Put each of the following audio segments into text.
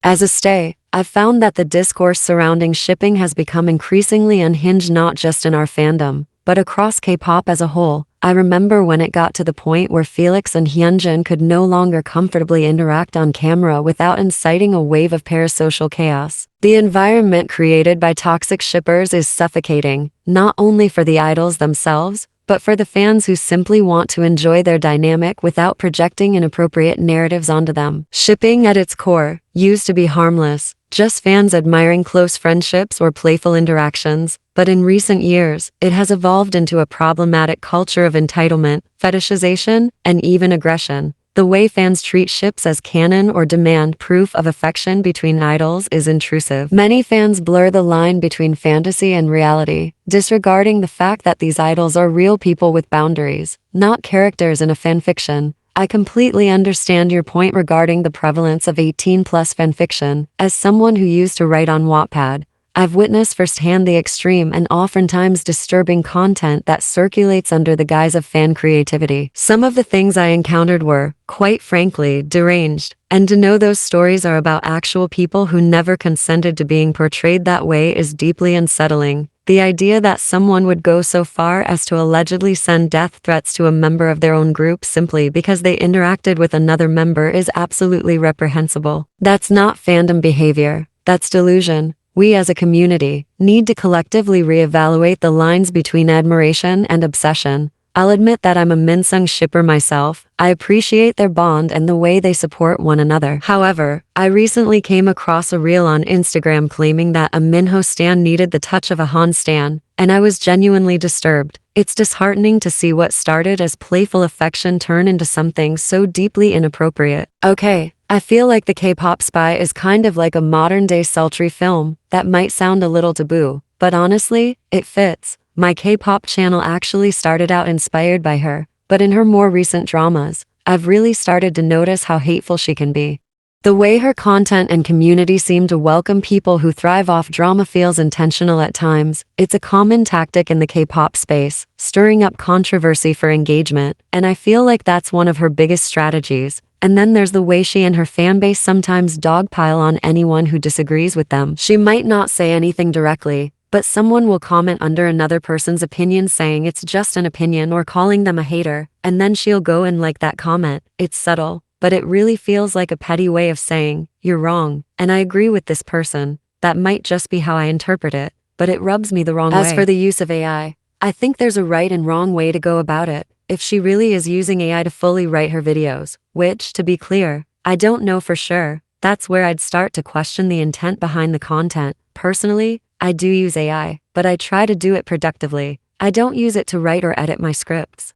As a stay, I've found that the discourse surrounding shipping has become increasingly unhinged not just in our fandom, but across K-pop as a whole. I remember when it got to the point where Felix and Hyunjin could no longer comfortably interact on camera without inciting a wave of parasocial chaos. The environment created by toxic shippers is suffocating, not only for the idols themselves, but for the fans who simply want to enjoy their dynamic without projecting inappropriate narratives onto them. Shipping at its core used to be harmless, just fans admiring close friendships or playful interactions, but in recent years, it has evolved into a problematic culture of entitlement, fetishization, and even aggression. The way fans treat ships as canon or demand proof of affection between idols is intrusive. Many fans blur the line between fantasy and reality, disregarding the fact that these idols are real people with boundaries, not characters in a fanfiction. I completely understand your point regarding the prevalence of 18-plus fanfiction. As someone who used to write on Wattpad, I've witnessed firsthand the extreme and oftentimes disturbing content that circulates under the guise of fan creativity. Some of the things I encountered were, quite frankly, deranged, and to know those stories are about actual people who never consented to being portrayed that way is deeply unsettling. The idea that someone would go so far as to allegedly send death threats to a member of their own group simply because they interacted with another member is absolutely reprehensible. That's not fandom behavior, that's delusion. We as a community need to collectively reevaluate the lines between admiration and obsession. I'll admit that I'm a Minsung shipper myself. I appreciate their bond and the way they support one another. However, I recently came across a reel on Instagram claiming that a Minho stan needed the touch of a Han stan, and I was genuinely disturbed. It's disheartening to see what started as playful affection turn into something so deeply inappropriate. Okay, I feel like the K-pop spy is kind of like a modern-day sultry film. That might sound a little taboo, but honestly, it fits. My K-pop channel actually started out inspired by her, but in her more recent dramas, I've really started to notice how hateful she can be. The way her content and community seem to welcome people who thrive off drama feels intentional at times. It's a common tactic in the K-pop space, stirring up controversy for engagement, and I feel like that's one of her biggest strategies. And then there's the way she and her fanbase sometimes dogpile on anyone who disagrees with them. She might not say anything directly, but someone will comment under another person's opinion saying it's just an opinion or calling them a hater, and then she'll go and like that comment. It's subtle, but it really feels like a petty way of saying, you're wrong, and I agree with this person. That might just be how I interpret it, but it rubs me the wrong way. As for the use of AI, I think there's a right and wrong way to go about it. If she really is using AI to fully write her videos, which, to be clear, I don't know for sure, that's where I'd start to question the intent behind the content. Personally, I do use AI, but I try to do it productively. I don't use it to write or edit my scripts.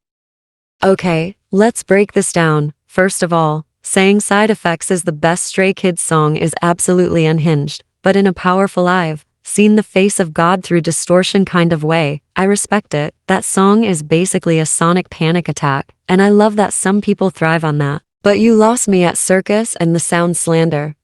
Okay, let's break this down. First of all, saying Side Effects is the best Stray Kids song is absolutely unhinged, but in a powerful I've seen the face of God through distortion kind of way. I respect it. That song is basically a sonic panic attack, and I love that some people thrive on that. But you lost me at Circus and the sound slander.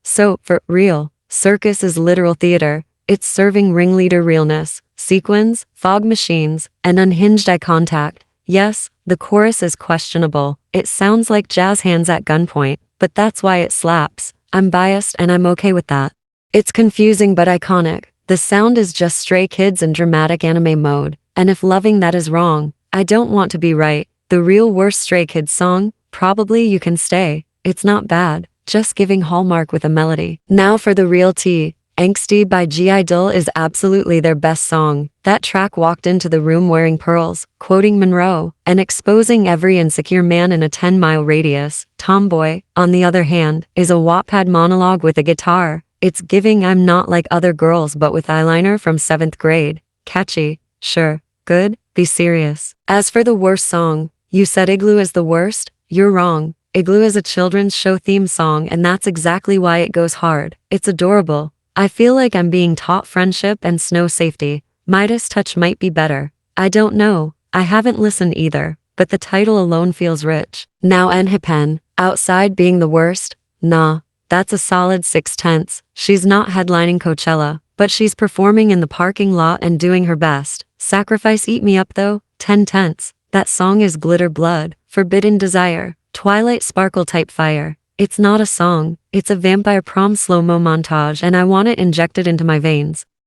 So, for real, Circus is literal theater. It's serving ringleader realness, sequins, fog machines, and unhinged eye contact. Yes, the chorus is questionable. It sounds like jazz hands at gunpoint, but that's why it slaps. I'm biased and I'm okay with that. It's confusing but iconic. The sound is just Stray Kids in dramatic anime mode, and if loving that is wrong, I don't want to be right. The real worst Stray Kids song, Probably You Can Stay. It's not bad, just giving Hallmark with a melody. Now for the real tea. Angsty by I-dle is absolutely their best song. That track walked into the room wearing pearls, quoting Monroe, and exposing every insecure man in a 10-mile radius. Tomboy, on the other hand, is a Wattpad monologue with a guitar. It's giving I'm not like other girls but with eyeliner from 7th grade. Catchy, sure, good, be serious. As for the worst song, you said Igloo is the worst? You're wrong. Igloo is a children's show theme song and that's exactly why it goes hard. It's adorable. I feel like I'm being taught friendship and snow safety. Midas Touch might be better. I don't know. I haven't listened either, but the title alone feels rich. Now Enhypen, Outside being the worst? Nah. That's a solid 6/10. She's not headlining Coachella, but she's performing in the parking lot and doing her best. Sacrifice Eat Me Up though, 10/10. That song is glitter blood, forbidden desire, Twilight Sparkle type fire. It's not a song, it's a vampire prom slow-mo montage and I want it injected into my veins.